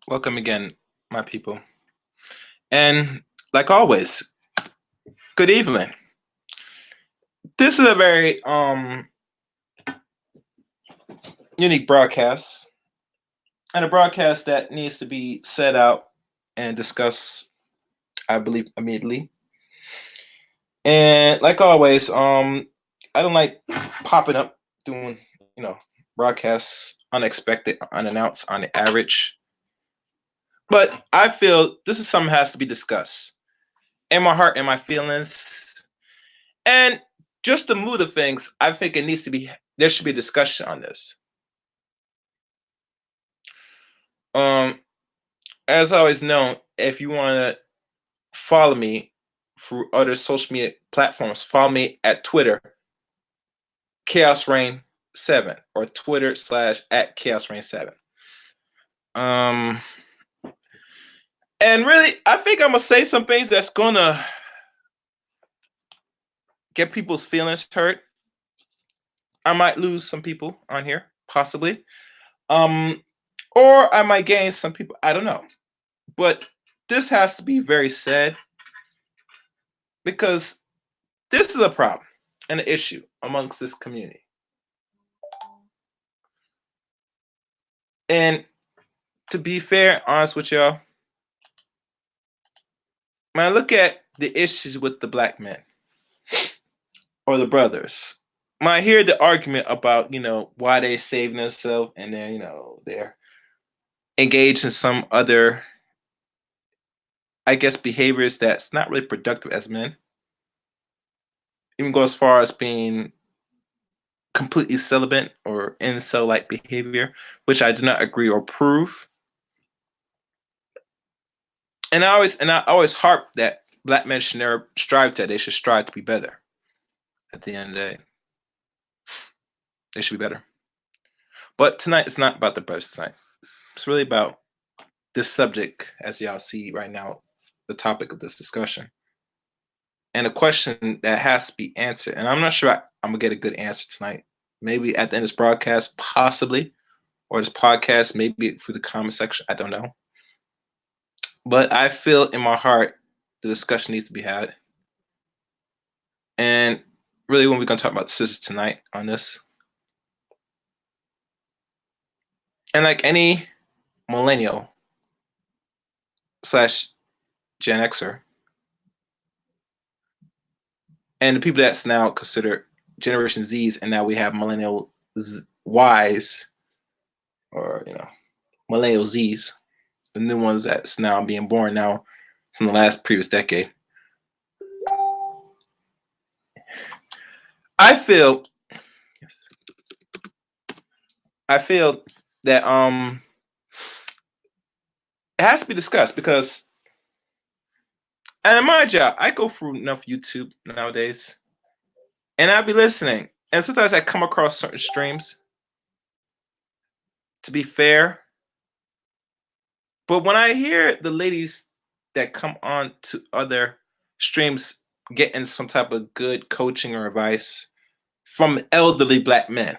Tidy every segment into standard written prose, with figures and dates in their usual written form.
Welcome again, my people. And like always, good evening. This is a very unique broadcast and a broadcast that needs to be set out and discussed, I believe, immediately. And like always, I don't like popping up doing, broadcasts unexpected, unannounced on the average. But I feel this is something that has to be discussed. In my heart and my feelings. And just the mood of things, I think it needs to be there should be a discussion on this. Um, as I always know, if you want to follow me through other social media platforms, follow me at Twitter, Chaos Rain 7, or Twitter / at Chaos Rain 7. Um, and really, I think I'm gonna say some things that's gonna get people's feelings hurt. I might lose some people on here, possibly. Um, or I might gain some people. I don't know. But this has to be very said because this is a problem and an issue amongst this community. And to be fair, honest with y'all, when I look at the issues with the black men or the brothers, when I hear the argument about, why they saving themselves and then, they're engaged in some other, I guess, behaviors that's not really productive as men, even go as far as being completely celibate or incel like behavior, which I do not agree or approve. And I always harp that black men should never strive to that. They should strive to be better. At the end of the day, they should be better. But tonight it's not about the brothers tonight. It's really about this subject, as y'all see right now, the topic of this discussion. And a question that has to be answered. And I'm not sure I'm gonna get a good answer tonight. Maybe at the end of this broadcast, possibly, or this podcast, maybe through the comment section. I don't know. But I feel in my heart the discussion needs to be had. And really, when we're going to talk about the sisters tonight on this, and like any millennial / Gen Xer, and the people that's now considered Generation Z's, and now we have millennial Ys, or millennial Z's, the new ones that's now being born now from the last previous decade. I feel, I feel that it has to be discussed because, and mind you, I go through enough YouTube nowadays, and I'll be listening, and sometimes I come across certain streams. To be fair, but when I hear the ladies that come on to other streams getting some type of good coaching or advice from elderly black men,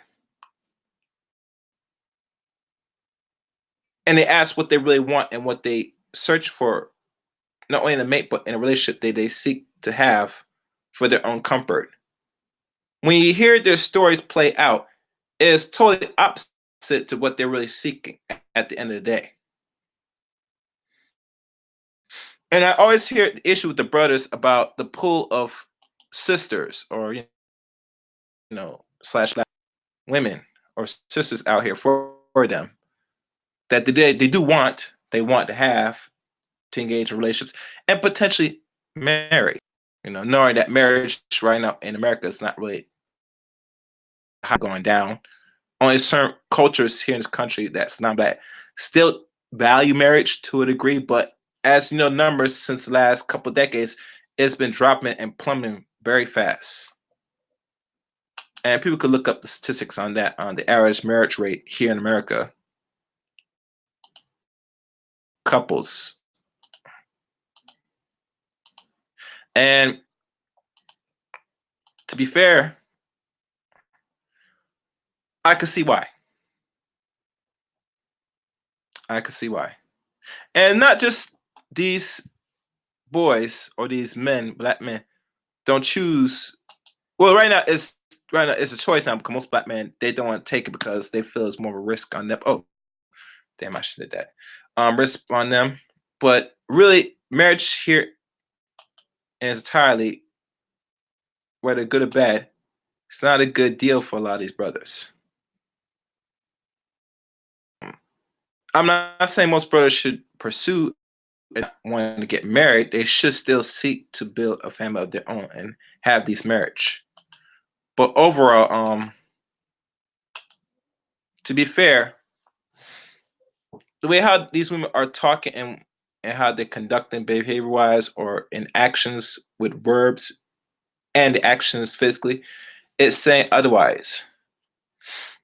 and they ask what they really want and what they search for, not only in a mate, but in a relationship they seek to have for their own comfort. When you hear their stories play out, it's totally opposite to what they're really seeking at the end of the day. And I always hear the issue with the brothers about the pull of sisters or slash women or sisters out here for them that they do want, they want to have, to engage in relationships and potentially marry. Knowing that marriage right now in America is not really going down. Only certain cultures here in this country that's not black still value marriage to a degree, but as you know, numbers since the last couple of decades, it's been dropping and plummeting very fast. And people could look up the statistics on that, on the average marriage rate here in America. Couples. And to be fair, I could see why. I could see why. And not just these boys or these men, black men, don't choose. Well, right now it's a choice now because most black men they don't want to take it because they feel it's more of a risk on them. Oh, damn, I should have did that. Risk on them, but really, marriage here is entirely, whether good or bad, it's not a good deal for a lot of these brothers. I'm not saying most brothers should pursue and wanting to get married. They should still seek to build a family of their own and have these marriage. But overall, to be fair, the way how these women are talking and how they're conducting behavior wise or in actions with verbs and the actions physically, it's saying otherwise.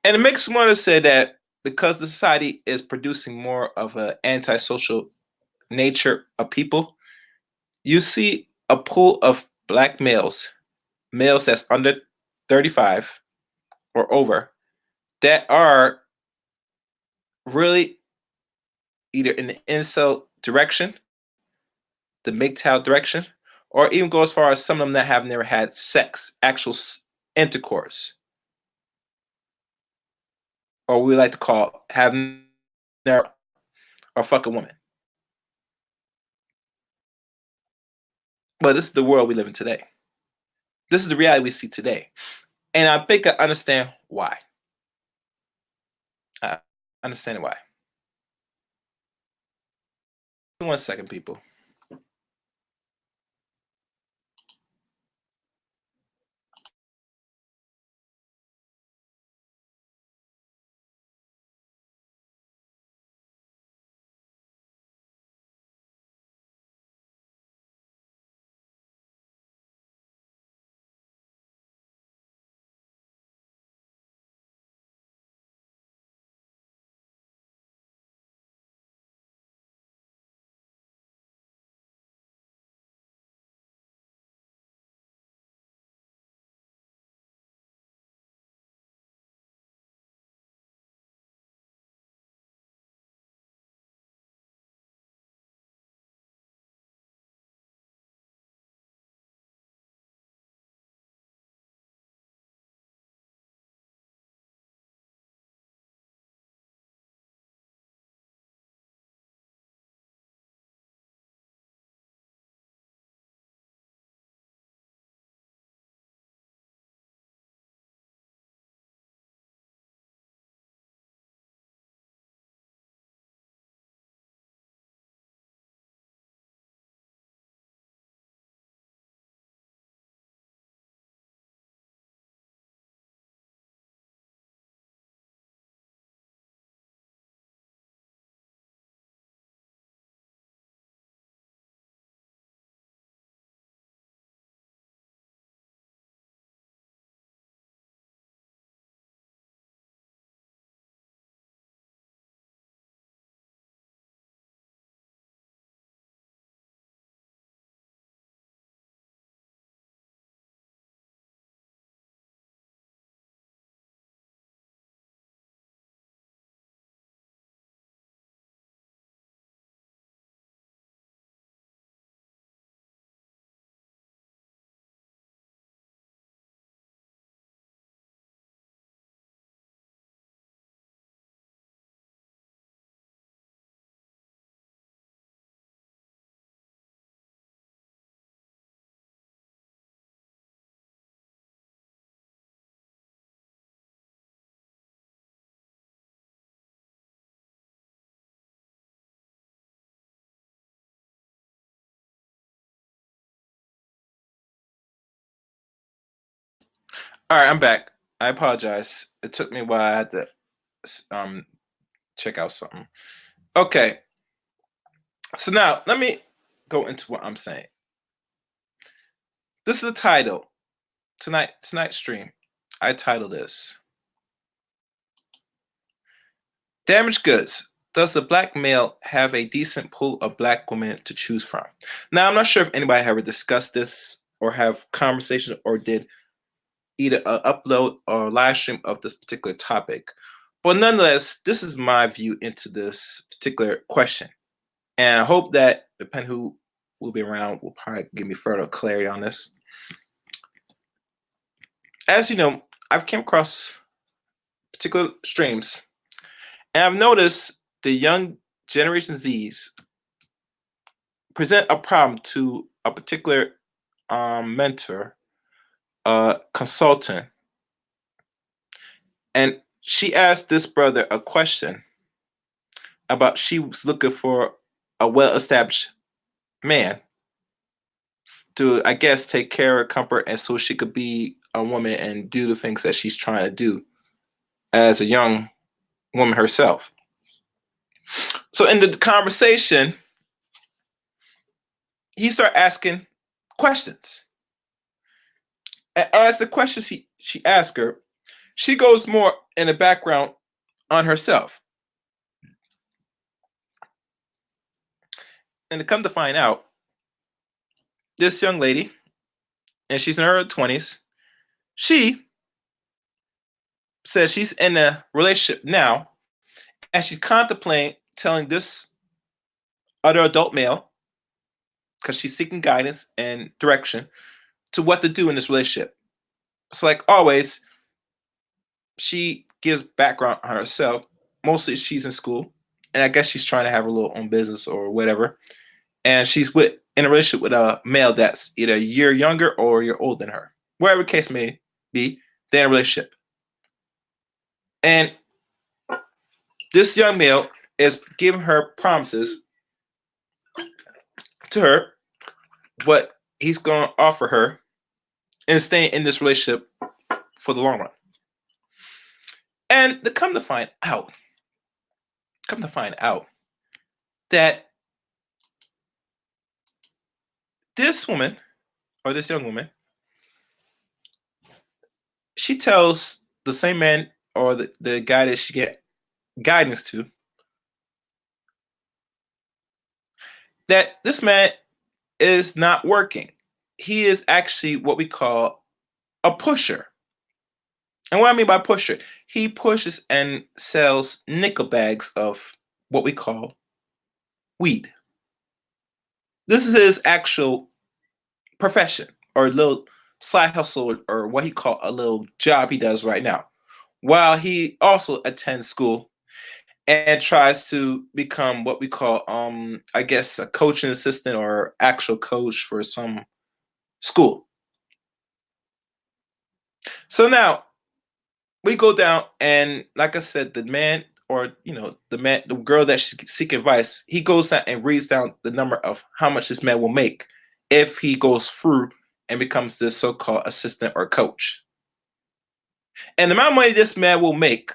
And it makes me want to say that because the society is producing more of an antisocial nature of people, you see a pool of black males, males that's under 35 or over, that are really either in the incel direction, the MGTOW direction, or even go as far as some of them that have never had sex, actual intercourse, or we like to call have never or fuck a woman. But this is the world we live in today. This is the reality we see today. And I think I understand why. I understand why. 1 second, people. All right, I'm back. I apologize. It took me a while. I had to um check out something. Okay, so now let me go into what I'm saying. This is the title tonight's stream. I titled this "Damaged Goods." Does the black male have a decent pool of black women to choose from? Now, I'm not sure if anybody ever discussed this or have conversation or did either an upload or live stream of this particular topic. But nonetheless, this is my view into this particular question. And I hope that depending who will be around will probably give me further clarity on this. As you know, I've came across particular streams, and I've noticed the young Generation Zs present a problem to a particular mentor, consultant, and she asked this brother a question about she was looking for a well-established man to, I guess, take care of comfort, and so she could be a woman and do the things that she's trying to do as a young woman herself. So in the conversation, he started asking questions. And as the questions she asked her, she goes more in the background on herself. And to come to find out, this young lady, and she's in her 20s, she says she's in a relationship now, and she's contemplating telling this other adult male, because she's seeking guidance and direction to what to do in this relationship. So, like always, she gives background on herself. Mostly, she's in school, and I guess she's trying to have her little own business or whatever. And she's in a relationship with a male that's either a year younger or a year older than her. Whatever the case may be, they're in a relationship. And this young male is giving her promises to her what he's going to offer her and staying in this relationship for the long run. And to come to find out that this woman or this young woman, she tells the same man or the guy that she get guidance to that this man is not working. He is actually what we call a pusher. And what I mean by pusher, he pushes and sells nickel bags of what we call weed. This is his actual profession or little side hustle or what he call a little job he does right now. While he also attends school and tries to become what we call I guess a coaching assistant or actual coach for some school. So now we go down and like I said, the man or the girl that seek advice, he goes out and reads down the number of how much this man will make if he goes through and becomes this so-called assistant or coach. And the amount of money this man will make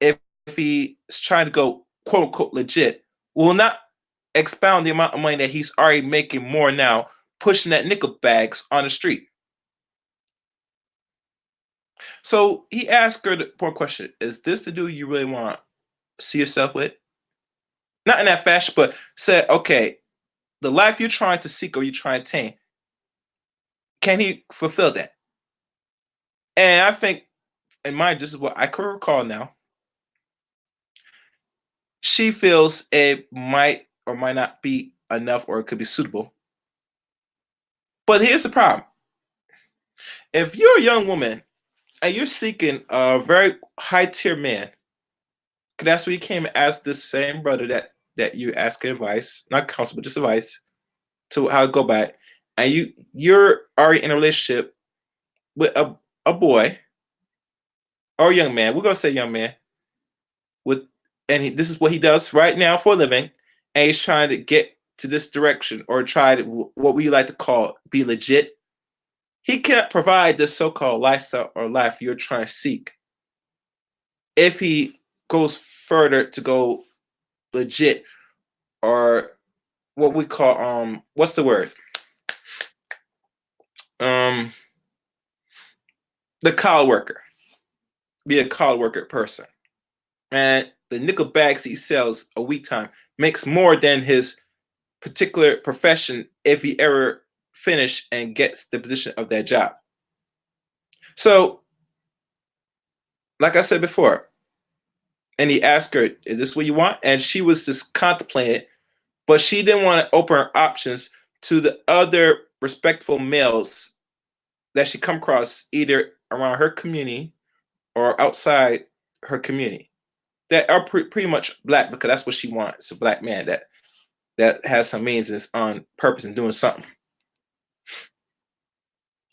if he is trying to go quote unquote legit will not expound the amount of money that he's already making more now pushing that nickel bags on the street. So he asked her the poor question: is this the dude you really want to see yourself with? Not in that fashion, but said, okay, the life you're trying to seek or you're trying to attain, can he fulfill that? And I think, in mind, this is what I could recall now. She feels it might or might not be enough or it could be suitable. But here's the problem. If you're a young woman and you're seeking a very high tier man, 'cause that's what you came and asked this same brother that you ask advice, not counsel, but just advice to how to go back, and you're already in a relationship with a boy or a young man. We're gonna say young man with, and this is what he does right now for a living, and he's trying to get to this direction or try to what we like to call be legit. He can't provide this so-called lifestyle or life you're trying to seek if he goes further to go legit or what we call what's the word um the collar worker, be a collar worker person, and the nickel bags he sells a week time makes more than his particular profession if he ever finish and gets the position of that job. So like I said before, and he asked her, is this what you want? And she was just contemplating but she didn't want to open her options to the other respectful males that she come across either around her community or outside her community that are pretty much black, because that's what she wants, a black man that has some means and is on purpose and doing something.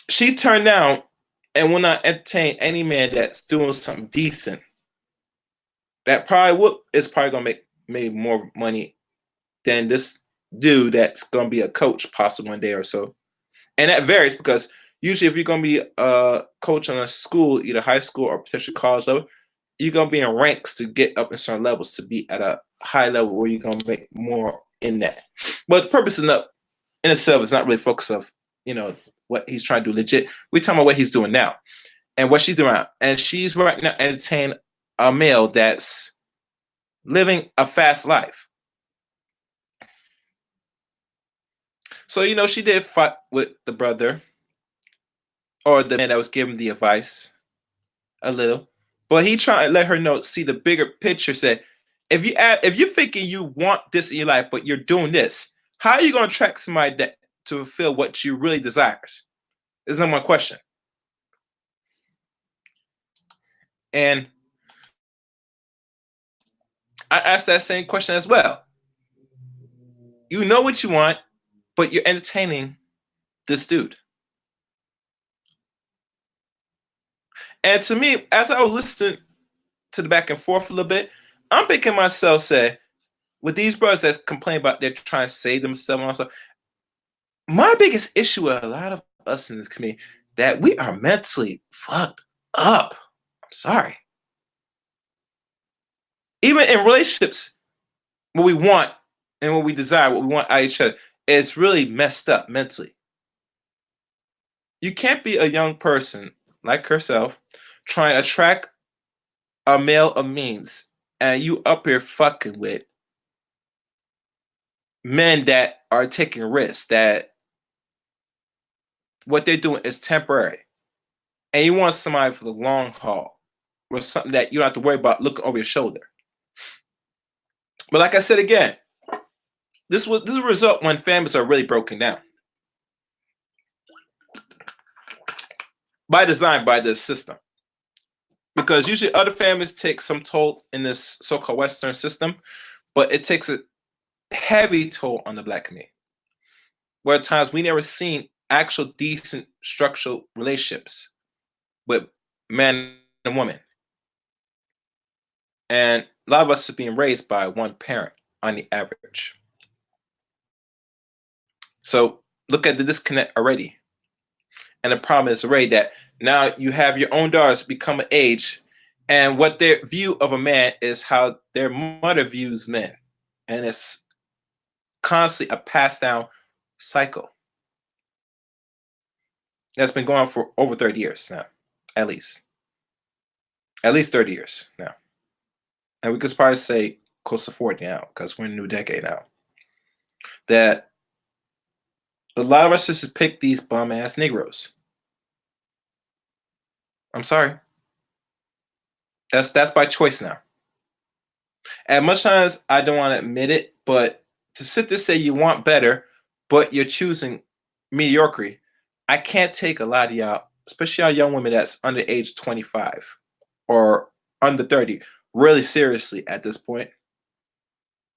She turned down and will not entertain any man that's doing something decent. That is probably gonna make more money than this dude that's gonna be a coach possibly one day or so. And that varies because usually if you're gonna be a coach on a school, either high school or potentially college level, you're gonna be in ranks to get up in certain levels to be at a high level where you're gonna make more in that. But the purpose in itself is not really focus of what he's trying to do legit. We're talking about what he's doing now and what she's doing. And she's right now entertaining a male that's living a fast life. So she did fight with the brother or the man that was giving the advice a little, but he tried to let her know, see the bigger picture. Said, if you're thinking you want this in your life, but you're doing this, how are you going to attract somebody that to fulfill what you really desires? Is number one question. And I asked that same question as well. You know what you want, but you're entertaining this dude. And to me, as I was listening to the back and forth a little bit, I'm thinking myself, say, with these brothers that complain about they're trying to save themselves and all stuff, my biggest issue with a lot of us in this community that we are mentally fucked up. I'm sorry. Even in relationships, what we want and what we desire, what we want out of each other, is really messed up mentally. You can't be a young person like herself trying to attract a male of means and you up here fucking with men that are taking risks, that what they're doing is temporary. And you want somebody for the long haul or something that you don't have to worry about looking over your shoulder. But like I said again, this is a result when families are really broken down. By design, by the system. Because usually other families take some toll in this so-called Western system, but it takes a heavy toll on the black community. Where at times we never seen actual decent structural relationships with man and woman. And a lot of us are being raised by one parent on the average. So look at the disconnect already. And the problem is already that now you have your own daughters become an age, and what their view of a man is how their mother views men. And it's constantly a passed down cycle that's been going on for over 30 years now, at least. At least 30 years now. And we could probably say close to 40 now, because we're in a new decade now. That a lot of us just pick these bum ass Negroes. I'm sorry. That's by choice now. And much times I don't want to admit it, but to sit there say you want better, but you're choosing mediocrity, I can't take a lot of y'all, especially y'all young women that's under age 25 or under 30, really seriously at this point.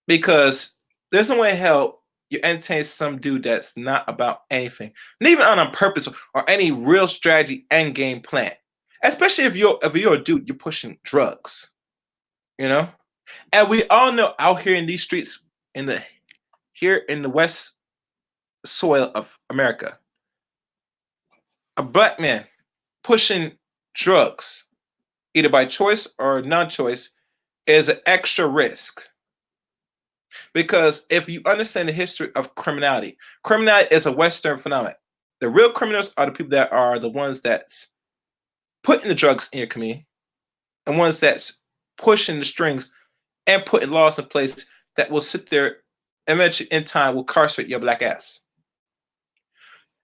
Because there's no way in hell you entertain some dude that's not about anything, not even on purpose or any real strategy end game plan. Especially if you're a dude, you're pushing drugs, you know. And we all know out here in these streets, here in the west soil of America, a black man pushing drugs, either by choice or non-choice, is an extra risk. Because if you understand the history of criminality, criminality is a Western phenomenon. The real criminals are the people that are the ones that's putting the drugs in your community and ones that's pushing the strings and putting laws in place that will sit there eventually in time will incarcerate your black ass.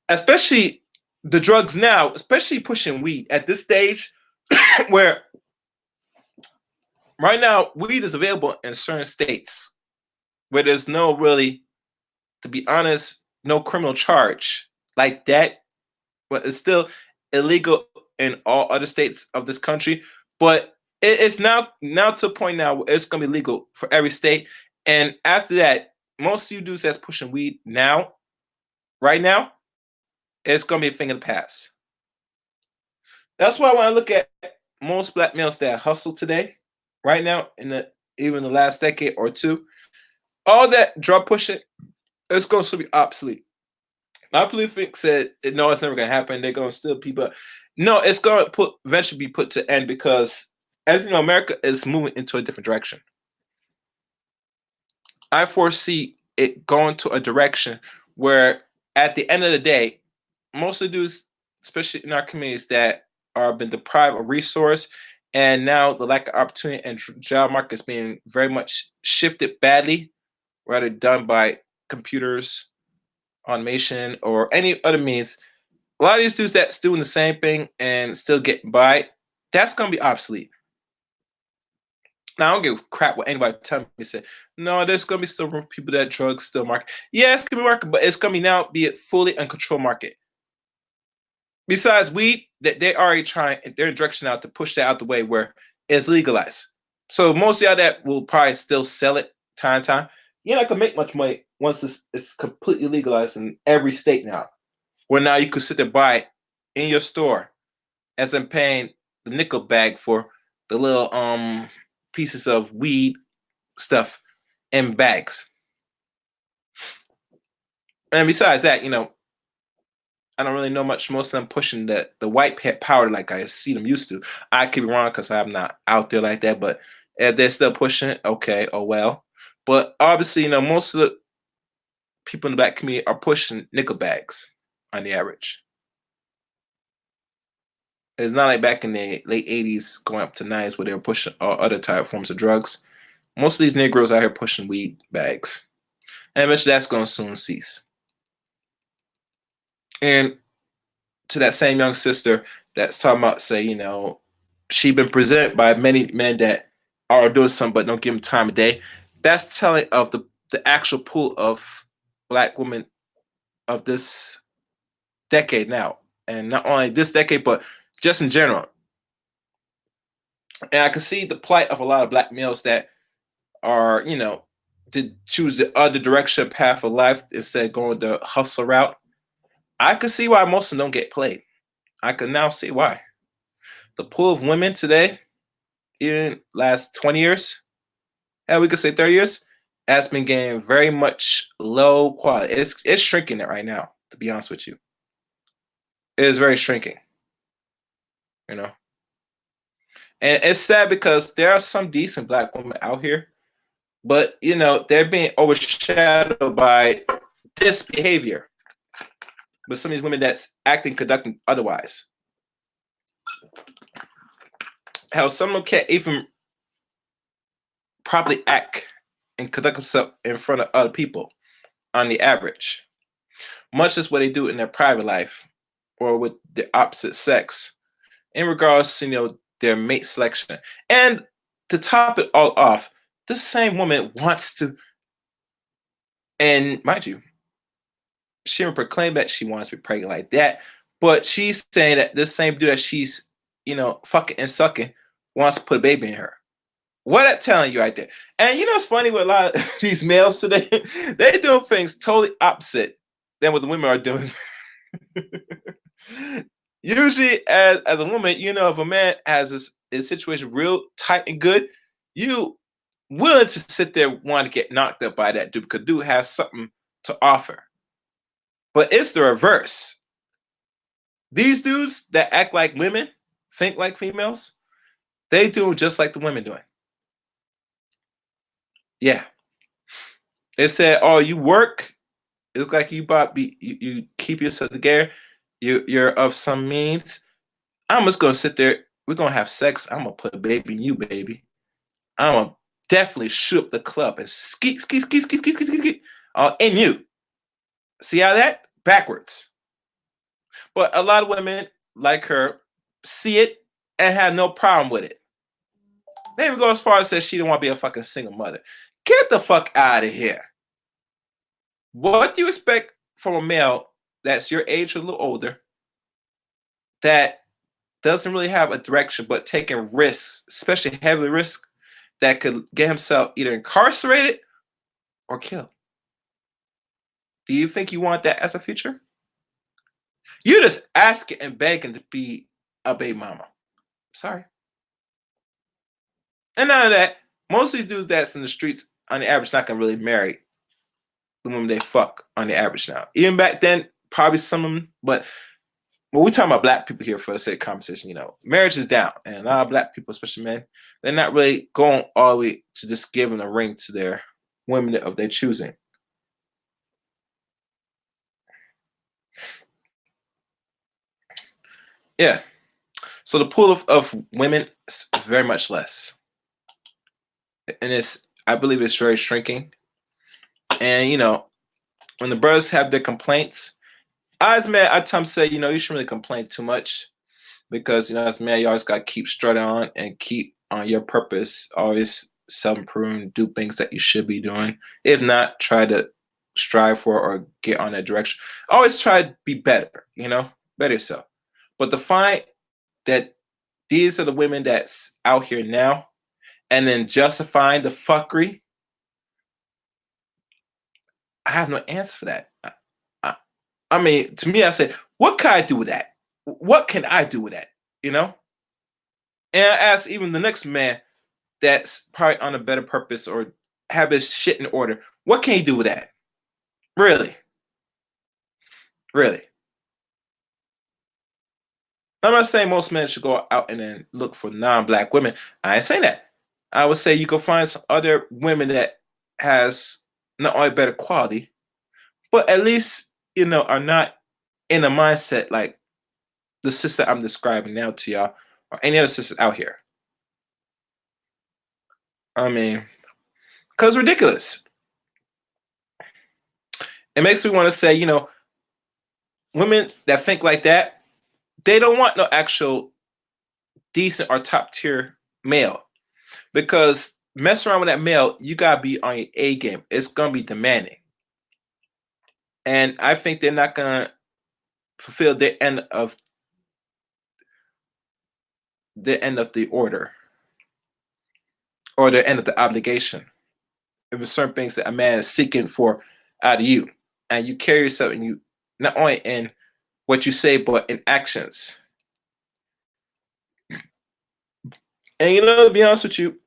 Especially the drugs now, especially pushing weed at this stage where right now weed is available in certain states where there's no really to be honest, no criminal charge like that, but it's still illegal in all other states of this country. But it's now to a point now where it's gonna be legal for every state. And after that, most of you dudes that's pushing weed now, right now, it's gonna be a thing of the past. That's why when I look at most black males that hustle today, right now, in the even the last decade or two, all that drug pushing is going to be obsolete. My politics said no, it's never gonna happen. They're gonna steal people. No, it's gonna put eventually be put to end because as you know, America is moving into a different direction. I foresee it going to a direction where at the end of the day, most of the dudes, especially in our communities that are been deprived of resource and now the lack of opportunity and job market is being very much shifted badly, rather done by computers, automation, or any other means. A lot of these dudes that's doing the same thing and still getting by, that's gonna be obsolete. Now I don't give a crap what anybody tell me. Say no, there's gonna be still people that drugs still market. Yeah, it's gonna be market, but it's gonna be now be a fully uncontrolled market. Besides weed, that they already trying their direction out to push that out the way where it's legalized. So most of y'all that will probably still sell it time to time. You're not gonna make much money once it's completely legalized in every state now. Where now you could sit there buy it in your store as I'm paying the nickel bag for the little pieces of weed stuff in bags. And besides that, I don't really know much. Most of them pushing the white powder like I see them used to. I could be wrong because I'm not out there like that. But if they're still pushing it, okay, oh well. But obviously, most of the people in the black community are pushing nickel bags on the average. It's not like back in the late '80s, going up to '90s, where they were pushing all other type forms of drugs. Most of these Negroes out here pushing weed bags, and eventually that's going to soon cease. And to that same young sister that's talking about, say, she been presented by many men that are doing something but don't give them time of day. That's telling of the actual pool of black women of this decade now, and not only this decade, but just in general. And I can see the plight of a lot of black males that are, to choose the other direction path of life instead of going the hustle route. I could see why most of them don't get played. I can now see why. The pool of women today, even last 20 years, and we could say 30 years, has been getting very much low quality. It's shrinking it right now, to be honest with you. It is very shrinking, you know. And it's sad because there are some decent black women out here, but they're being overshadowed by this behavior. But some of these women that's acting, conducting otherwise. How someone can't even properly act and conduct themselves in front of other people on the average, much as what they do in their private life or with the opposite sex in regards to their mate selection. And to top it all off, this same woman wants to, and mind you, she will proclaim that she wants to be pregnant like that, but she's saying that this same dude that she's, fucking and sucking wants to put a baby in her. What that telling you right there? And it's funny with a lot of these males today, they doing things totally opposite than what the women are doing. Usually, as a woman, if a man has his situation real tight and good, you willing to sit there want to get knocked up by that dude because dude has something to offer. But it's the reverse. These dudes that act like women, think like females, they do just like the women doing. Yeah. It said, "Oh, you work. It look like you keep yourself together. You're of some means. I'm just gonna sit there. We're gonna have sex. I'm gonna put a baby in you, baby. I'm gonna definitely shoot up the club and skeet, skeet, skeet, skeet, skeet, skeet, skeet, skeet, in you. See how that backwards? But a lot of women like her see it and have no problem with it. They even go as far as says she don't want to be a fucking single mother. Get the fuck out of here. What do you expect from a male that's your age or a little older that doesn't really have a direction but taking risks, especially heavy risks that could get himself either incarcerated or killed? Do you think you want that as a future? You're just asking and begging to be a baby mama. Sorry. And none of that. Most of these dudes that's in the streets on the average not gonna really marry the women they fuck on the average now. Even back then, probably some of them, but when we talking about black people here for the sake of conversation, marriage is down. And a lot of black people, especially men, they're not really going all the way to just giving a ring to their women of their choosing. Yeah. So the pool of women is very much less. And I believe it's very shrinking. And when the brothers have their complaints, as man, I tell them say, you shouldn't really complain too much because as a man, you always gotta keep strutting on and keep on your purpose, always self-improving, do things that you should be doing. If not, try to strive for or get on that direction. Always try to be better, better yourself. But to find that these are the women that's out here now and then justifying the fuckery, I have no answer for that. I, I mean, to me, I say, what can I do with that? What can I do with that? You know? And I ask even the next man that's probably on a better purpose or have his shit in order, what can he do with that? Really? Really? I'm not saying most men should go out and then look for non-black women. I ain't saying that. I would say you can find some other women that has not only better quality, but at least, are not in a mindset like the sister I'm describing now to y'all or any other sisters out here. I mean, because ridiculous. It makes me want to say, women that think like that, they don't want no actual decent or top tier male because mess around with that male, you gotta be on your A game. It's gonna be demanding, and I think they're not gonna fulfill the order or the end of the obligation. If there's certain things that a man is seeking for out of you, and you carry yourself and you not only in what you say but in actions. And to be honest with you,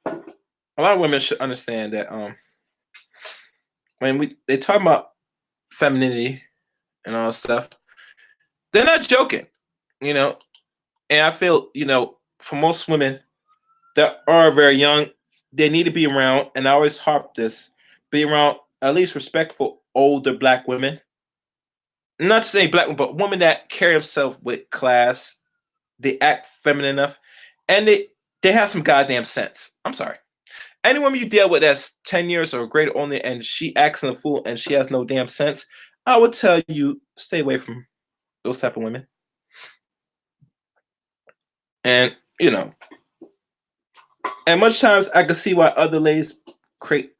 a lot of women should understand that when they talk about femininity and all that stuff, they're not joking, you know. And I feel, for most women that are very young, they need to be around, and I always harp this, be around at least respectful older black women. Not to say black women, but women that carry themselves with class, they act feminine enough, and they have some goddamn sense. I'm sorry. Any woman you deal with that's 10 years or greater only and she acts in a fool and she has no damn sense, I would tell you stay away from those type of women. And and much times I can see why other ladies create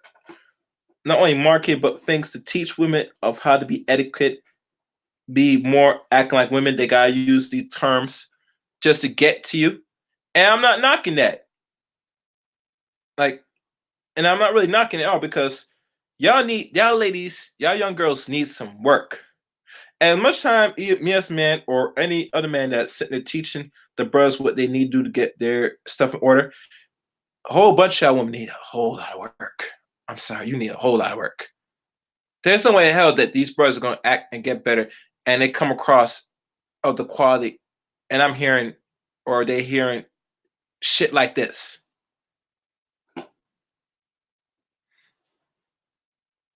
not only market but things to teach women of how to be etiquette, be more acting like women. They gotta use these terms just to get to you. And I'm not knocking that. Like, and I'm not really knocking it all because y'all ladies, y'all young girls need some work. And much time me as a man or any other man that's sitting there teaching the bros what they need to do to get their stuff in order, a whole bunch of y'all women need a whole lot of work. I'm sorry, you need a whole lot of work. There's some way in hell that these brothers are gonna act and get better and they come across of the quality and I'm hearing or they hearing shit like this.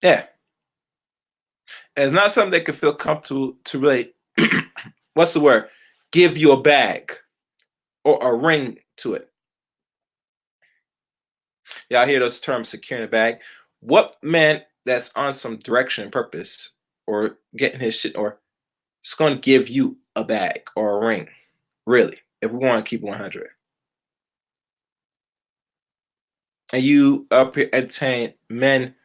Yeah. And it's not something they can feel comfortable to really what's the word? Give you a bag or a ring to it. Y'all hear those terms securing a bag. What man that's on some direction and purpose or getting his shit or it's gonna give you a bag or a ring. Really, if we want to keep 100. And you up here entertain men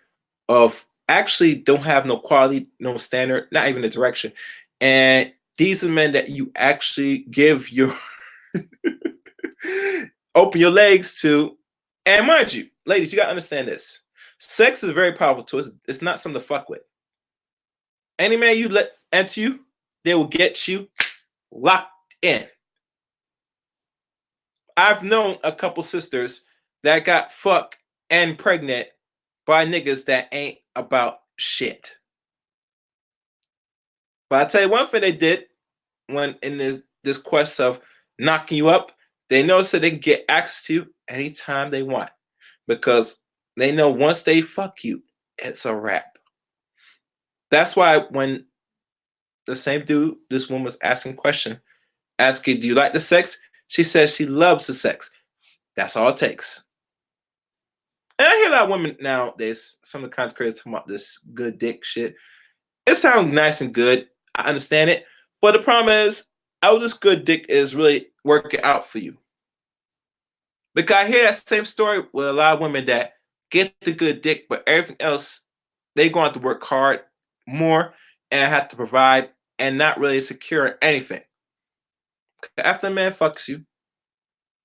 of actually don't have no quality, no standard, not even a direction. And these are men that you actually give your open your legs to. And mind you, ladies, you gotta understand this. Sex is a very powerful tool. It's not something to fuck with. Any man you let enter you, they will get you locked in. I've known a couple sisters that got fucked and pregnant by niggas that ain't about shit. But I tell you one thing they did when in this quest of knocking you up, they know so they can get access to you anytime they want. Because they know once they fuck you, it's a wrap. That's why when the same dude, this woman was asking a question, asking, do you like the sex? She says she loves the sex. That's all it takes. And I hear a lot of women nowadays, some of the content creators talking about this good dick shit. It sounds nice and good. I understand it. But the problem is, how this good dick is really working out for you. Because I hear that same story with a lot of women that get the good dick, but everything else, they going to work hard more and have to provide and not really secure anything. After a man fucks you,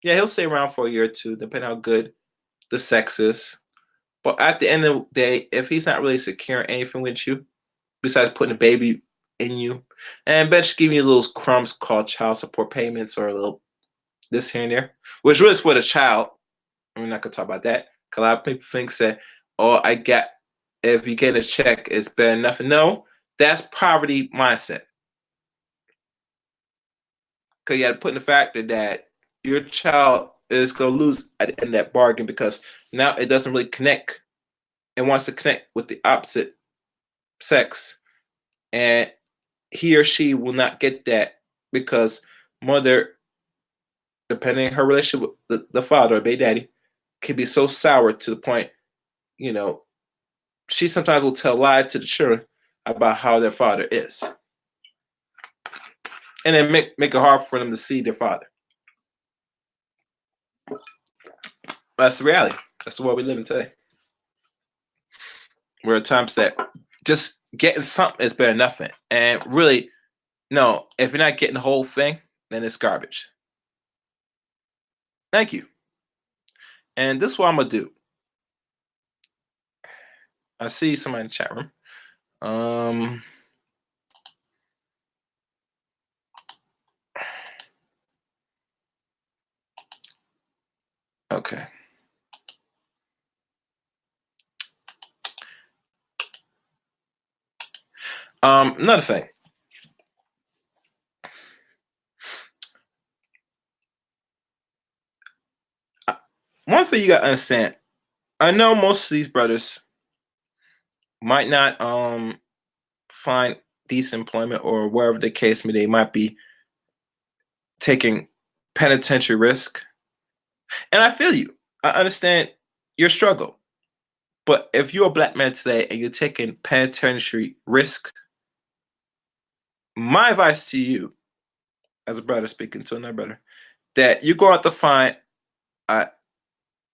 yeah, he'll stay around for a year or two, depending how good the sex is. But at the end of the day, if he's not really securing anything with you, besides putting a baby in you, and eventually giving you little crumbs called child support payments or a little this here and there, which really is for the child. We're not gonna talk about that. Cause a lot of people think that, oh, I got if you get a check, it's better than nothing. No, that's poverty mindset. Cause you got to put in the factor that your child is gonna lose at the end of that bargain because now it doesn't really connect. It wants to connect with the opposite sex, and he or she will not get that because mother, depending on her relationship with the father or baby daddy, can be so sour to the point, you know, she sometimes will tell lies to the children about how their father is. And then make it hard for them to see their father. That's the reality. That's the world we live in today. Where at times that just getting something is better than nothing. And really, no, if you're not getting the whole thing, then it's garbage. Thank you. And this is what I'm gonna do. I see somebody in the chat room. Um okay. Another thing. One thing you gotta understand. I know most of these brothers might not find decent employment or wherever the case may be, they might be taking penitentiary risk. And I feel you. I understand your struggle. But if you're a black man today and you're taking penitentiary risk, my advice to you, as a brother speaking to another brother, that you're going to have to find an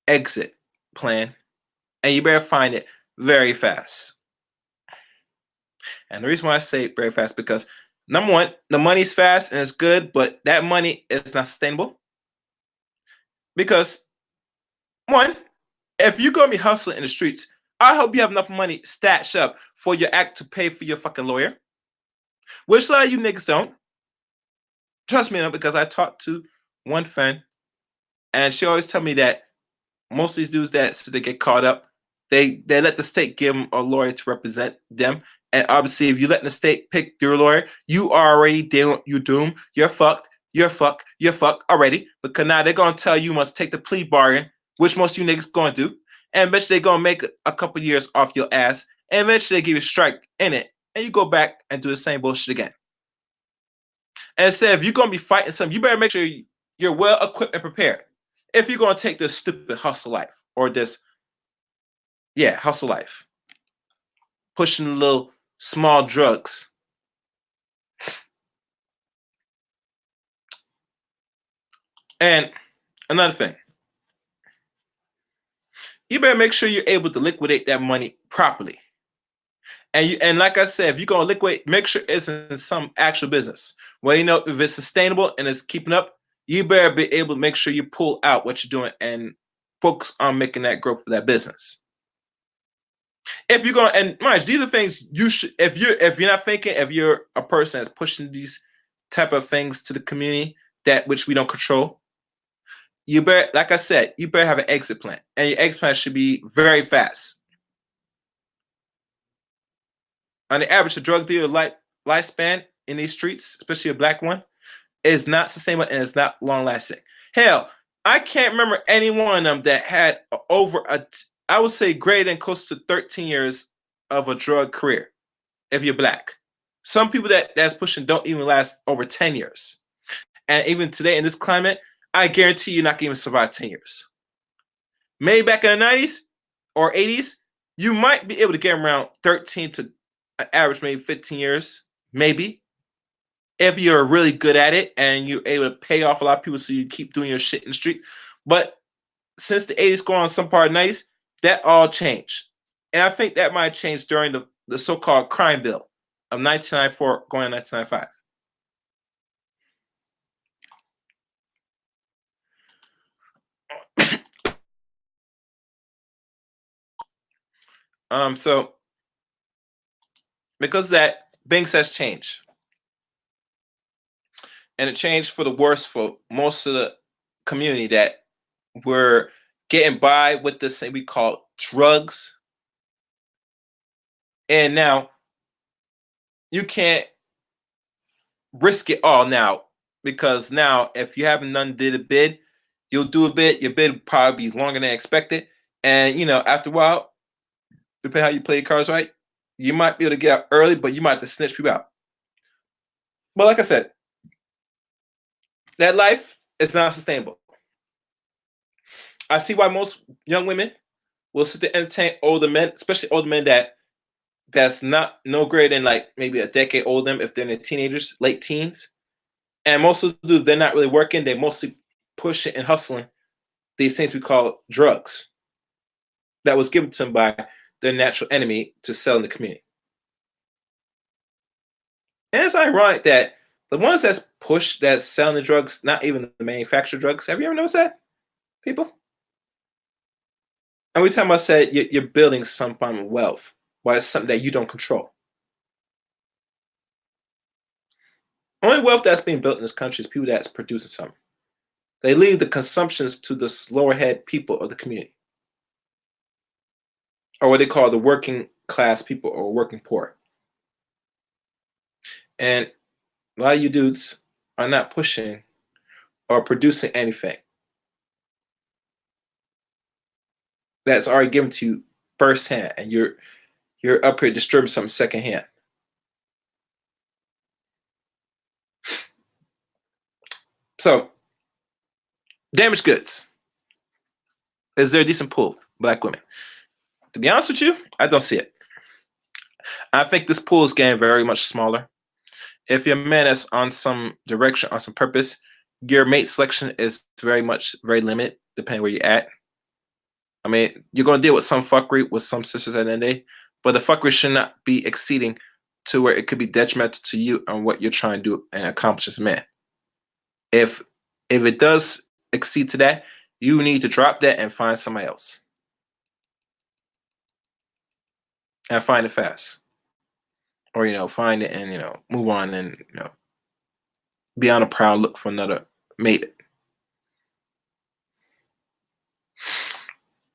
exit plan, and you better find it very fast. And the reason why I say very fast because number one, the money's fast and it's good, but that money is not sustainable. Because one, if you're gonna be hustling in the streets, I hope you have enough money stashed up for your act to pay for your fucking lawyer, which a lot of you niggas don't. Trust me, because I talked to one friend, and she always tell me that most of these dudes that so they get caught up, they let the state give them a lawyer to represent them. And obviously, if you let the state pick your lawyer, you are already dealing, you doomed, you're fucked, you're fucked already. Because now they're gonna tell you must take the plea bargain, which most of you niggas gonna do, and eventually they're gonna make a couple years off your ass, and eventually they give you a strike in it, and you go back and do the same bullshit again. And say if you're gonna be fighting something, you better make sure you're well equipped and prepared. If you're gonna take this stupid hustle life or this, yeah, hustle life, pushing little small drugs. And another thing, you better make sure you're able to liquidate that money properly. And like I said, if you're gonna liquidate, make sure it's in some actual business. Well, if it's sustainable and it's keeping up, you better be able to make sure you pull out what you're doing and focus on making that growth for that business. If you're gonna, and mind you, these are things you should, if you're not thinking, if you're a person that's pushing these type of things to the community that which we don't control, you better, like I said, you better have an exit plan, and your exit plan should be very fast. On the average, the drug dealer lifespan in these streets, especially a black one, is not sustainable and it's not long lasting. Hell, I can't remember any one of them that had over I would say greater than close to 13 years of a drug career if you're black. Some people that's pushing don't even last over 10 years. And even today in this climate, I guarantee you're not going to even survive 10 years. Maybe back in the 90s or 80s, you might be able to get around 13 to an average, maybe 15 years, maybe. If you're really good at it and you're able to pay off a lot of people so you keep doing your shit in the street. But since the 80s going on some part of the 90s, that all changed. And I think that might change during the so-called crime bill of 1994 going on 1995. So because that things has changed. And it changed for the worse for most of the community that were getting by with this thing we call drugs. And now you can't risk it all now because now if you haven't done did a bid, you'll do a bid. Your bid will probably be longer than expected, and after a while, depending how you play your cards right, you might be able to get out early, but you might have to snitch people out. But like I said, that life is not sustainable. I see why most young women will sit to entertain older men, especially older men that's not no greater than like maybe a decade older than them if they're in their teenagers, late teens. And most of them, they're not really working. They're mostly pushing and hustling these things we call drugs that was given to them by their natural enemy to sell in the community. And it's ironic that the ones that's selling the drugs, not even the manufactured drugs. Have you ever noticed that, people? And we talking about said you're building some form of wealth, while it's something that you don't control. Only wealth that's being built in this country is people that's producing something. They leave the consumptions to the slower head people of the community, or what they call the working class people or working poor. And a lot of you dudes are not pushing or producing anything that's already given to you firsthand, and you're up here distributing something secondhand. So, damaged goods. Is there a decent pool, black women? To be honest with you, I don't see it. I think this pool is getting very much smaller. If you're a man that's on some direction, on some purpose, your mate selection is very limited, depending where you're at. I mean, you're gonna deal with some fuckery with some sisters at the end of the day, but the fuckery should not be exceeding to where it could be detrimental to you and what you're trying to do and accomplish as a man. If if it does exceed to that, you need to drop that and find somebody else. And find it fast. Or find it and move on and be on a prowl look for another mate.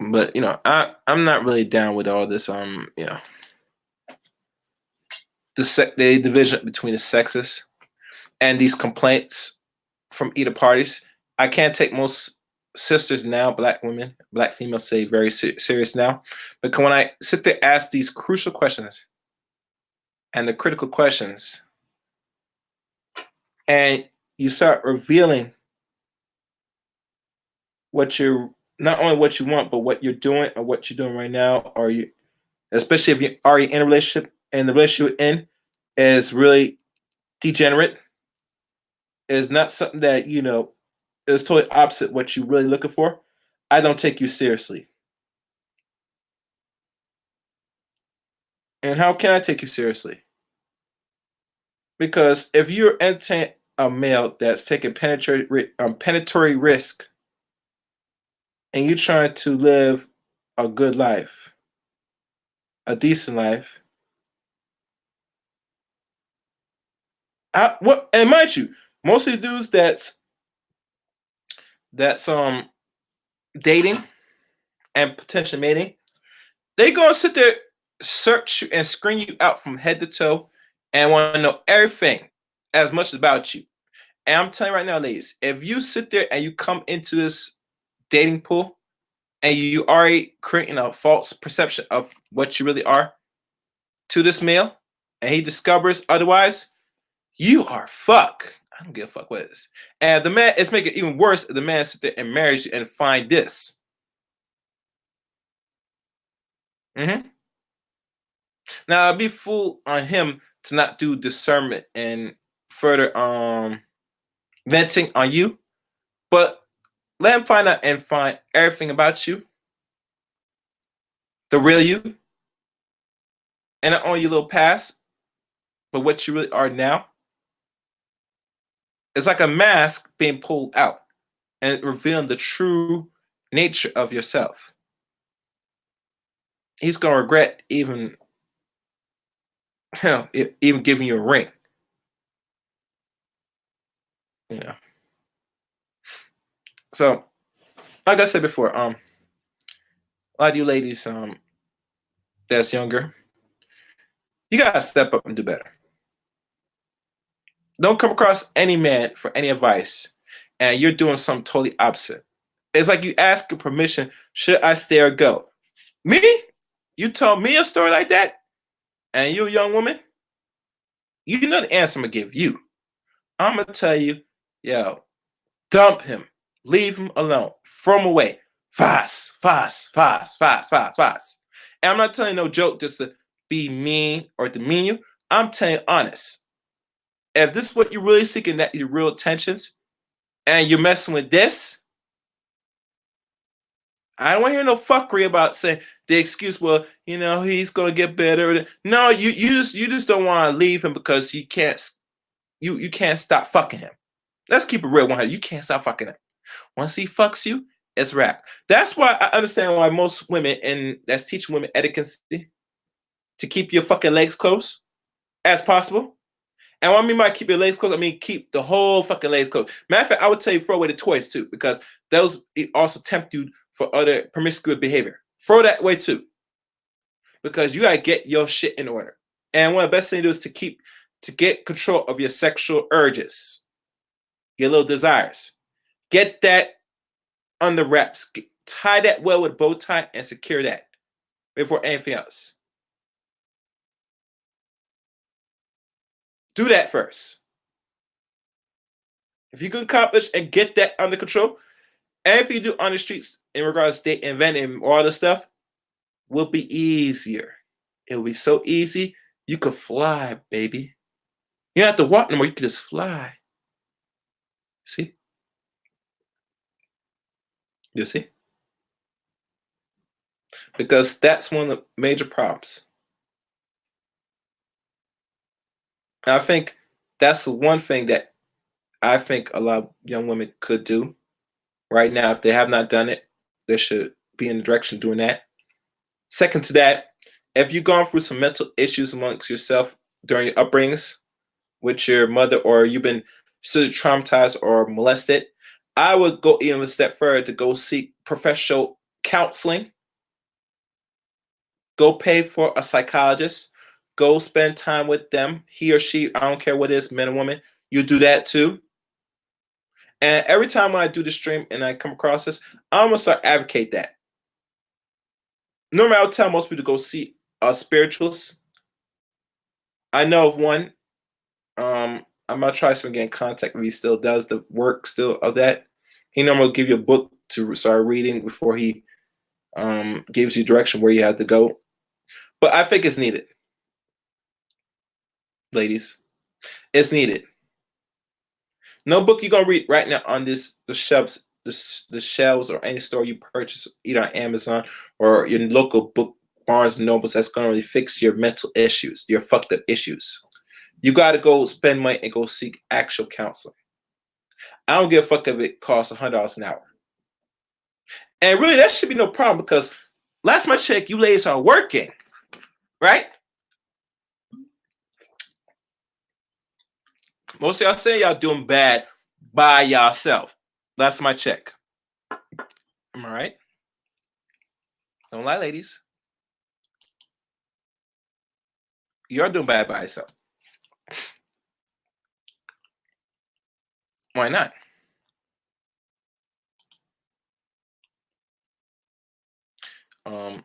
But I'm not really down with all this the division between the sexes and these complaints from either parties. I can't take most sisters now, black women, black females say very serious now. But when I sit there ask these crucial questions and the critical questions, and you start revealing what you're not only what you want, but what you're doing or what you're doing right now, or you, especially if you're already in a relationship and the relationship you're in is really degenerate, is not something that is totally opposite what you're really looking for. I don't take you seriously. And how can I take you seriously? Because if you're entertaining a male that's taking penetratory risk and you're trying to live a good life, a decent life, what? And mind you, most of the dudes that's dating and potentially mating, they gonna sit there, search you and screen you out from head to toe, and want to know everything as much about you. And I'm telling you right now, ladies, if you sit there and you come into this dating pool and you already creating a false perception of what you really are to this male, and he discovers otherwise, you are fuck. I don't give a fuck what it is. And the man, it's making it even worse if the man sit there and marries you and find this. Hmm. Now it'd be fool on him to not do discernment and further venting on you, but let him find out and find everything about you, the real you, and not only your little past, but what you really are now. It's like a mask being pulled out and revealing the true nature of yourself. He's gonna regret even hell, even giving you a ring. You know. So, like I said before, a lot of you ladies, that's younger, you gotta step up and do better. Don't come across any man for any advice, and you're doing something totally opposite. It's like you ask for permission, should I stay or go? Me? You tell me a story like that, and you a young woman, you know the answer I'm gonna give you. I'm gonna tell you, yo, dump him, leave him alone, throw him away, fast, fast, fast, fast, fast, fast. And I'm not telling you no joke just to be mean or demean you. I'm telling you honest. If this is what you're really seeking, that your real attentions, and you're messing with this, I don't want to hear no fuckery about saying the excuse. Well, he's gonna get better. No, you just don't want to leave him because you can't stop fucking him. Let's keep it real, 100. You can't stop fucking him. Once he fucks you, it's rap. That's why I understand why most women and that's teaching women etiquette to keep your fucking legs close as possible. And what I mean by keep your legs closed, I mean keep the whole fucking legs closed. Matter of fact, I would tell you throw away the toys too, because those also tempt you for other promiscuous behavior. Throw that away too, because you gotta get your shit in order. And one of the best things to do is to get control of your sexual urges, your little desires. Get that under wraps. Tie that well with a bow tie and secure that before anything else. Do that first. If you can accomplish and get that under control, everything you do on the streets in regards to dating and venting and all this stuff will be easier. It will be so easy. You could fly, baby. You don't have to walk no more. You can just fly. See? You see? Because that's one of the major problems. And I think that's the one thing that I think a lot of young women could do right now. If they have not done it, they should be in the direction of doing that. Second to that, if you've gone through some mental issues amongst yourself during your upbringings with your mother, or you've been so traumatized or molested, I would go even a step further to go seek professional counseling. Go pay for a psychologist. Go spend time with them. He or she, I don't care what it is, man or woman, you do that too. And every time when I do the stream and I come across this, I'm gonna start advocate that. Normally, I would tell most people to go see spirituals. I know of one. I'm gonna try to get in contact if he still does the work still of that. He normally will give you a book to start reading before he gives you direction where you have to go. But I think it's needed, ladies. It's needed. No book you're gonna read right now on the shelves or any store you purchase, either on Amazon or your local book Barnes and Nobles that's gonna really fix your mental issues, your fucked up issues. You gotta go spend money and go seek actual counseling. I don't give a fuck if it costs $100 an hour. And really, that should be no problem because last my check, you ladies are working, right? Most of y'all say y'all doing bad by yourself. Last my check. Am I right? Don't lie, ladies. You're doing bad by yourself. Why not? Um,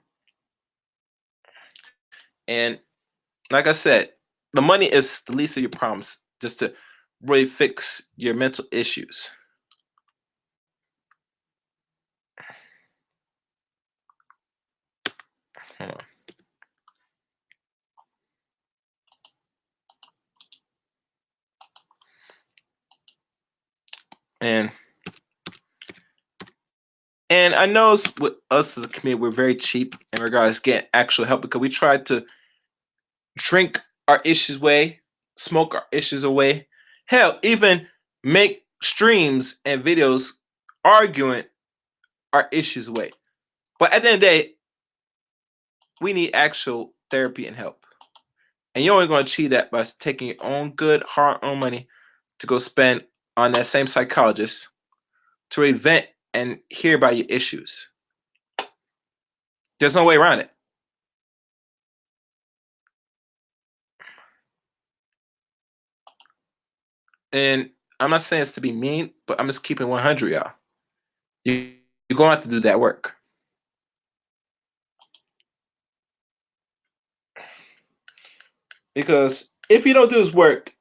and like I said, the money is the least of your problems, just to really fix your mental issues. Hold on. And I know with us as a community, we're very cheap in regards to getting actual help because we tried to drink our issues away, smoke our issues away. Hell, even make streams and videos arguing our issues away. But at the end of the day, we need actual therapy and help. And you're only going to achieve that by taking your own good, hard-earned money to go spend on that same psychologist to really vent and hear about your issues. There's no way around it. And I'm not saying it's to be mean, but I'm just keeping 100, y'all. You're going to have to do that work. Because if you don't do this work,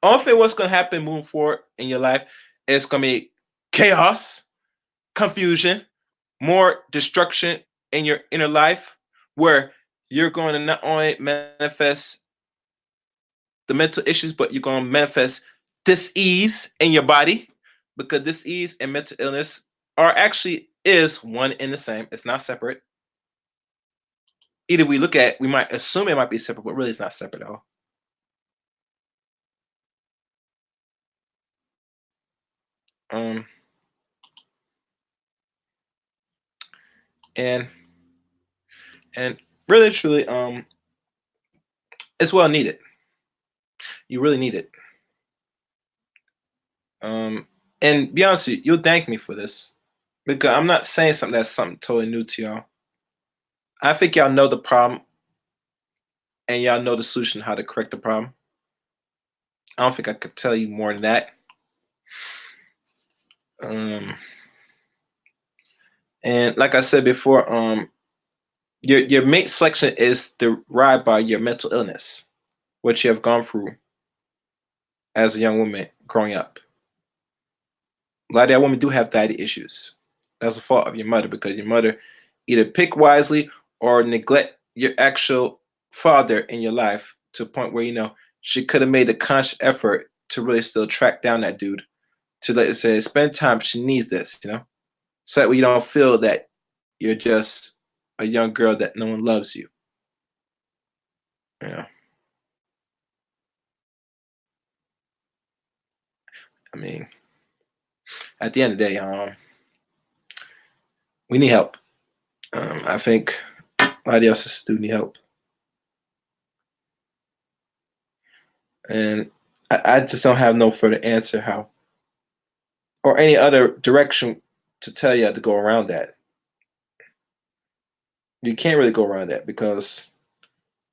only thing what's going to happen moving forward in your life is going to be chaos, confusion, more destruction in your inner life, where you're going to not only manifest the mental issues, but you're going to manifest dis-ease in your body, because dis-ease and mental illness are actually is one and the same. It's not separate. Either we look at, we might assume it might be separate, but really it's not separate at all. Um, and and really truly, it's well needed. You really need it. Um, and be honest with you, you'll thank me for this because I'm not saying something that's something totally new to y'all. I think y'all know the problem and y'all know the solution, how to correct the problem. I don't think I could tell you more than that. Um, and like I said before, your mate selection is derived by your mental illness, what you have gone through as a young woman growing up. A lot of that women do have daddy issues. That's the fault of your mother because your mother either pick wisely or neglect your actual father in your life to a point where she could have made a conscious effort to really still track down that dude to let it say spend time. She needs this, so that way you don't feel that you're just a young girl that no one loves you. You know, I mean, at the end of the day, we need help. I think a lot of us do need help, and I just don't have no further answer how or any other direction to tell you how to go around that. You can't really go around that because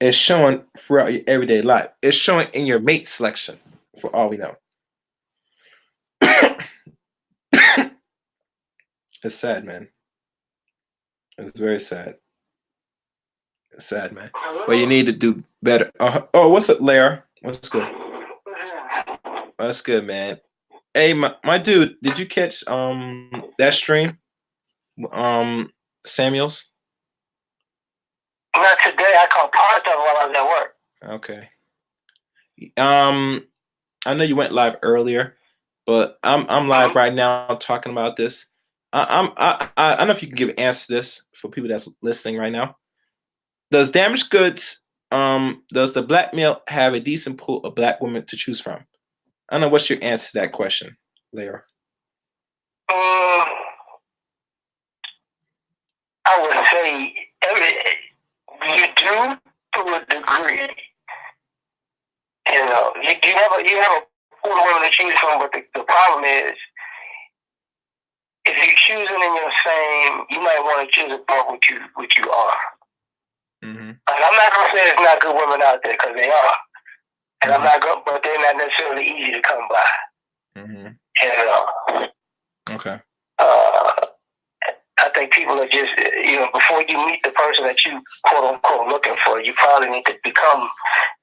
it's showing throughout your everyday life. It's showing in your mate selection, for all we know. It's sad, man. It's very sad. It's sad, man. But you need to do better. Oh, what's up, Lara? What's good? That's good, man. Hey, my dude, did you catch that stream? Samuels? Not today. I caught part of it while I was at work. Okay. I know you went live earlier, but I'm live right now talking about this. I don't know if you can give an answer to this for people that's listening right now. Does damaged goods does the black male have a decent pool of black women to choose from? I don't know what's your answer to that question, Layra. I would say you do to a degree. You know, you have a pool of women to choose from, but the problem is, if you're choosing in your same, you might want to choose above what you are. Mm-hmm. Like, I'm not gonna say there's not good women out there, because they are, and I'm not going, but they're not necessarily easy to come by. Mm-hmm. You know. Okay. I think people are just, before you meet the person that you quote unquote looking for, you probably need to become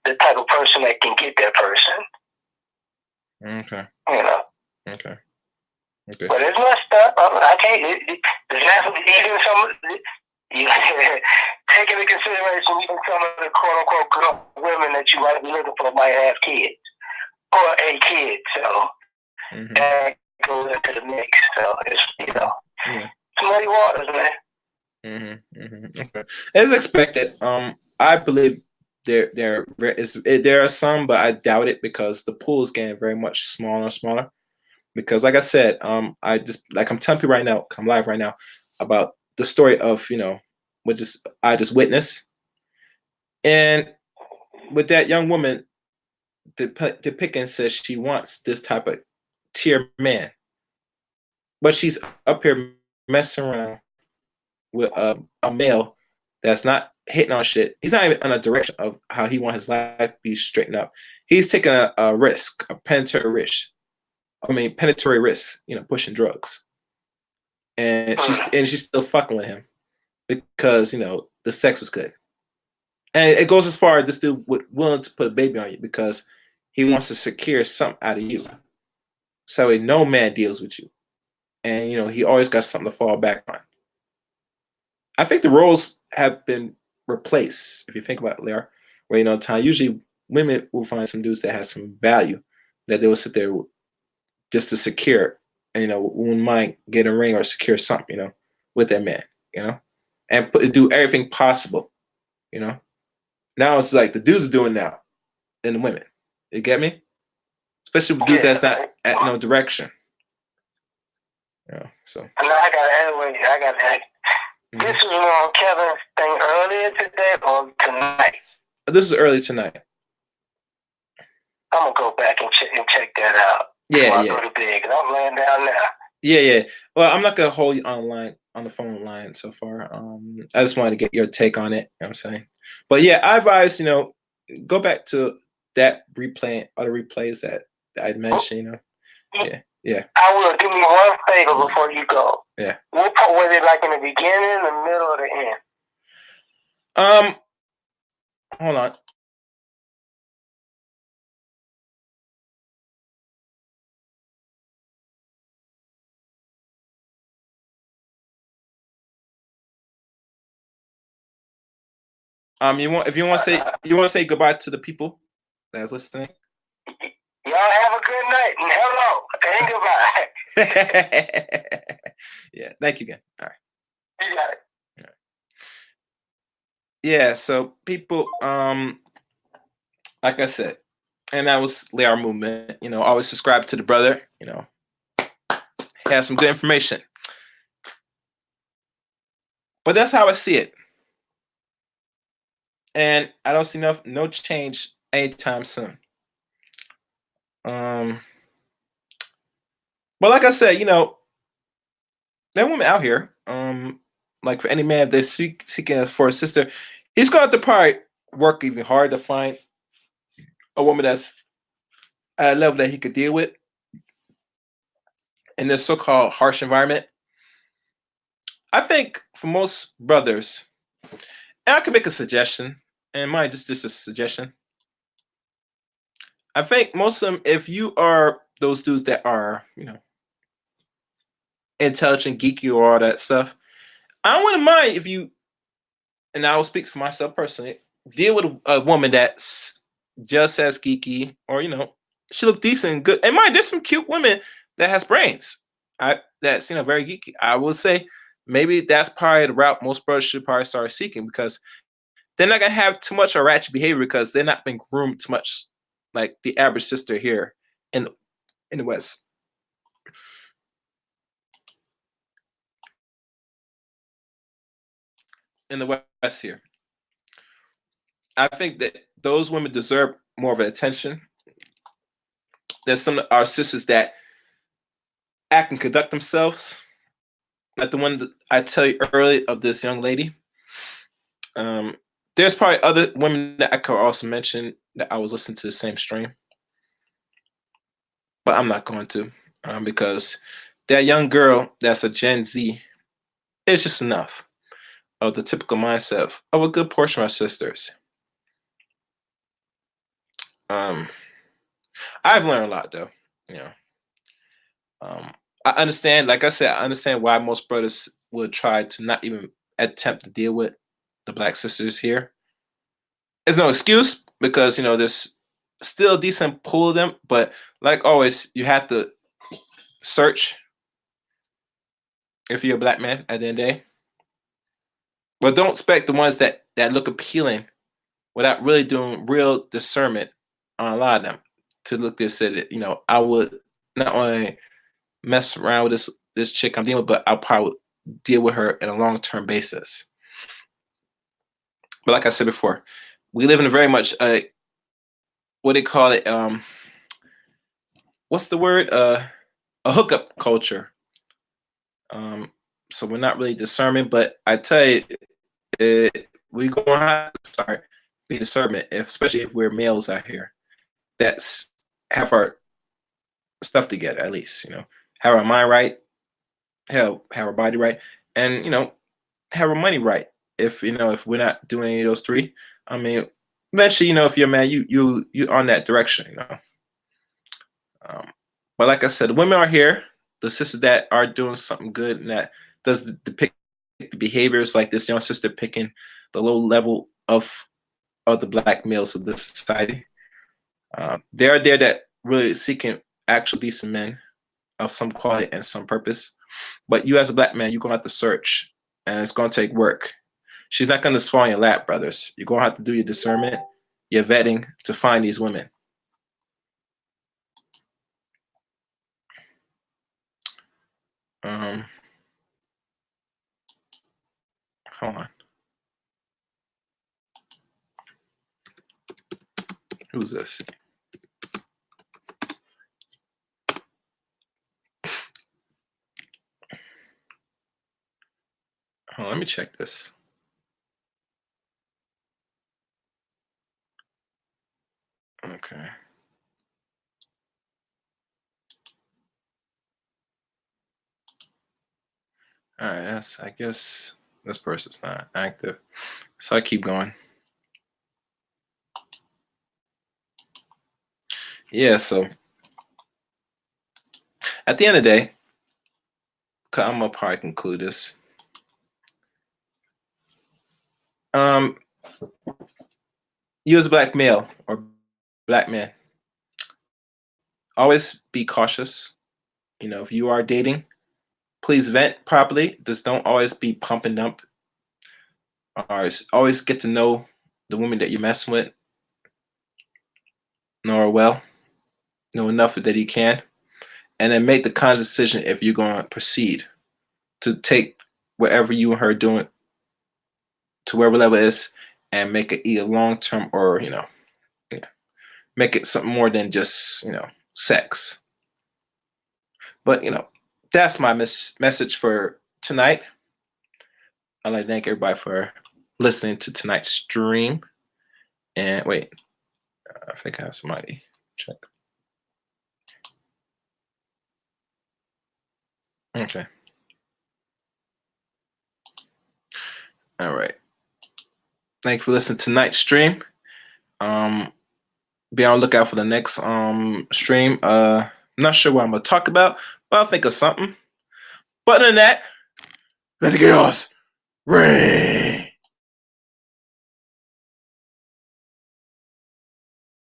the type of person that can get that person. Okay. You know. Okay. Okay. But it's messed up. I can't. Even some. Take into consideration, even some of the quote unquote good women that you might be looking for might have kids or a kid. So that goes into the mix. So it's yeah. Muddy waters, man. Okay. As expected, I believe there are some, but I doubt it because the pool is getting very much smaller and smaller. Because, like I said, I'm telling people right now, I'm live right now about the story of I just witnessed, and with that young woman, the Pickens says she wants this type of tier man, but she's up here messing around with a male that's not hitting on shit. He's not even in a direction of how he wants his life to be straightened up. He's taking a risk, a predatory risk. Predatory risk, pushing drugs. And she's still fucking with him because, the sex was good. And it goes as far as this dude willing to put a baby on you because he wants to secure something out of you. So no man deals with you. And, he always got something to fall back on. I think the roles have been replaced. If you think about it, Lara, where time usually women will find some dudes that have some value that they will sit there just to secure, and wouldn't mind getting a ring or secure something, with that man, and do everything possible, Now it's like the dudes are doing now, than the women. You get me? Especially with dudes that's not at no direction. So. No, I got to ask. This was on Kevin's thing earlier today or tonight? This is early tonight. I'm gonna go back and check that out. Yeah. Go to bed, 'cause I'm laying down now. Yeah. Well, I'm not gonna hold you on the phone line so far. I just wanted to get your take on it. You know what I'm saying, but yeah, I advise go back to that replay, other replays that I mentioned. Yeah. I will. Do me one favor before you go. Yeah. What part was it, like in the beginning, the middle, or the end? Hold on. If you want to say goodbye to the people that's listening. Y'all have a good night and hello and goodbye. Yeah, thank you again. All right. You got it. All right. Yeah, so people, like I said, and that was Layar Movement. Always subscribe to the brother. Have some good information. But that's how I see it. And I don't see no change anytime soon. But like I said, that woman out here, like for any man, if they're seeking for a sister, he's going to probably work even hard to find a woman that's at a level that he could deal with in this so-called harsh environment. I think for most brothers, and I can make a suggestion, and mine just a suggestion. I think most of them, if you are those dudes that are, intelligent, geeky, or all that stuff, I wouldn't mind if you, and I will speak for myself personally, deal with a woman that's just as geeky, or she look decent and good. And mind, there's some cute women that has brains. That's very geeky. I will say maybe that's probably the route most brothers should probably start seeking, because they're not gonna have too much of ratchet behavior because they're not been groomed too much like the average sister here in in the West. In the West here, I think that those women deserve more of attention. There's some of our sisters that act and conduct themselves, like the one that I tell you earlier of this young lady. Um, there's probably other women that I could also mention that I was listening to the same stream, but I'm not going to because that young girl that's a Gen Z is just enough of the typical mindset of a good portion of our sisters. Um, I've learned a lot though. You know, um, I understand. Like I said, I understand why most brothers would try to not even attempt to deal with the black sisters here. There's no excuse because there's still a decent pool of them, but like always, you have to search if you're a black man at the end of the day. But don't expect the ones that look appealing without really doing real discernment on a lot of them to look this at it. I would not only mess around with this chick I'm dealing with, but I'll probably deal with her in a long term basis. But like I said before, we live in a very much what they call it. What's the word? A hookup culture. Um, so we're not really discernment, but I tell you, we're gonna have to start being discernment, especially if we're males out here. That's have our stuff together at least. Have our mind right, have our body right, and have our money right. If we're not doing any of those three, I mean, eventually, if you're a man, you on that direction. Um, but like I said, the women are here. The sisters that are doing something good and that does depict the behaviors like this young sister picking the low level of the black males of this society. They are there that really seeking actual decent men of some quality and some purpose. But you as a black man, you're gonna have to search, and it's gonna take work. She's not gonna just fall in your lap, brothers. You're gonna have to do your discernment, your vetting to find these women. Um, hold on. Who's this? Hold on, let me check this. Okay. All right. I guess this person's not active, so I keep going. Yeah. So at the end of the day, I'm gonna probably conclude this. Um, you as a black male or black man, always be cautious. If you are dating, please vent properly. Just don't always be pump and dump. Always get to know the woman that you're messing with, know her well, know enough that you can, and then make the conscious decision if you're going to proceed to take whatever you and her doing to wherever level it is and make it either long term or yeah, make it something more than just sex. But that's my message for tonight. I'd like to thank everybody for listening to tonight's stream. And wait, I think I have somebody check. Okay. All right. Thank you for listening to tonight's stream. Be on the lookout for the next stream. I'm not sure what I'm gonna talk about, but I'll think of something. But other than that, let the chaos reign.